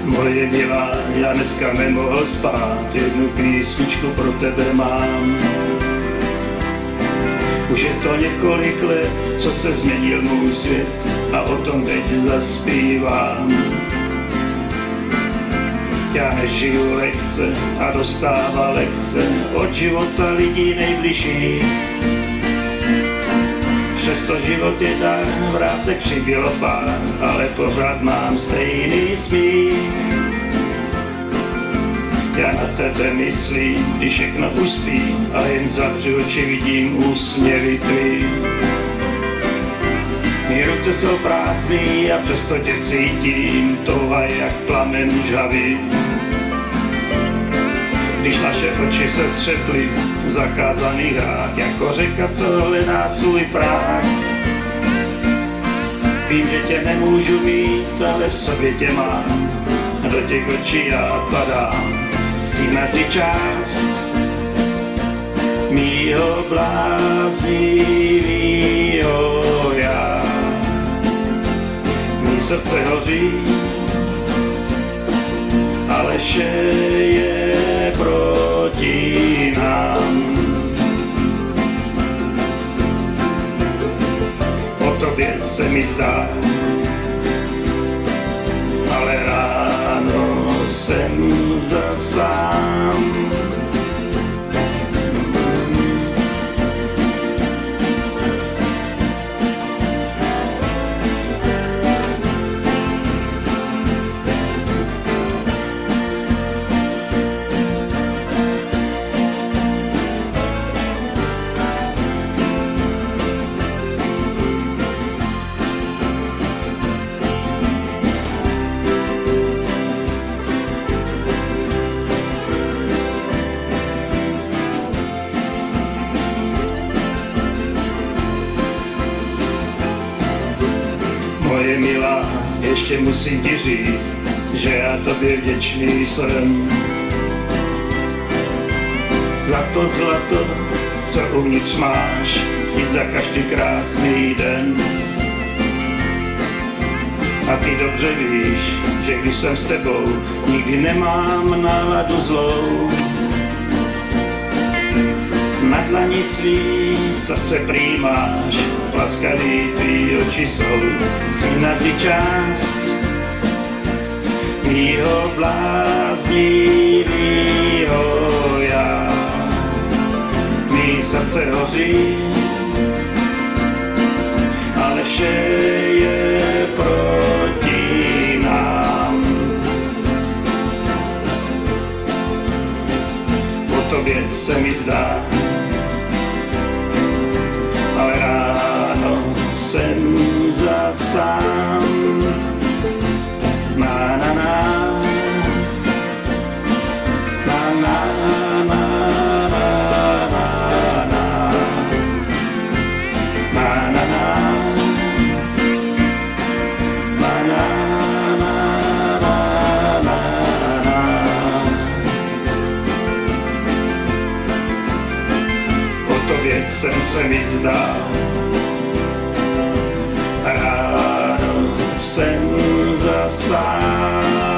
Moje milá, já dneska nemohl spát, jednu písničku pro tebe mám. Už je to několik let, co se změnil můj svět a o tom teď zaspívám. Já nežiju lehce a dostává lekce od života lidí nejbližších. Přesto život je dar, vrásek přibylo pár, ale pořád mám stejný smích. Já na tebe myslím, když všechno už spí a jen zavřu oči, vidím úsměvy tvý. Mý ruce jsou prázdný a přesto tě cítím, touha jak plamen žhavý. Když naše oči se střetly v zakázaných hrách, jako řeka, co hledá svůj práh. Vím, že tě nemůžu mít, ale v sobě tě mám, a do těch očí já padám. Jsi na ty část mýho bláznivýho já. Mý srdce hoří, ale vše je proti nám. O tobě se mi zdá, ale ráno jsem zas sám. Moje milá, ještě musím ti říct, že já tobě vděčný jsem. Za to zlato, co uvnitř máš, i za každý krásný den. A ty dobře víš, že když jsem s tebou, nikdy nemám náladu zlou. Na dlani svý srdce prý máš, laskavý tvý oči jsou. Jsi navždy část mýho bláznivýho já. Mý srdce hoří, ale vše je proti nám. O tobě se mi zdá, ale ráno jsem zas sám. Na na na, na na na, na na na, na na na. O tobě jsem se mi zdál, ráno jsem zas sám.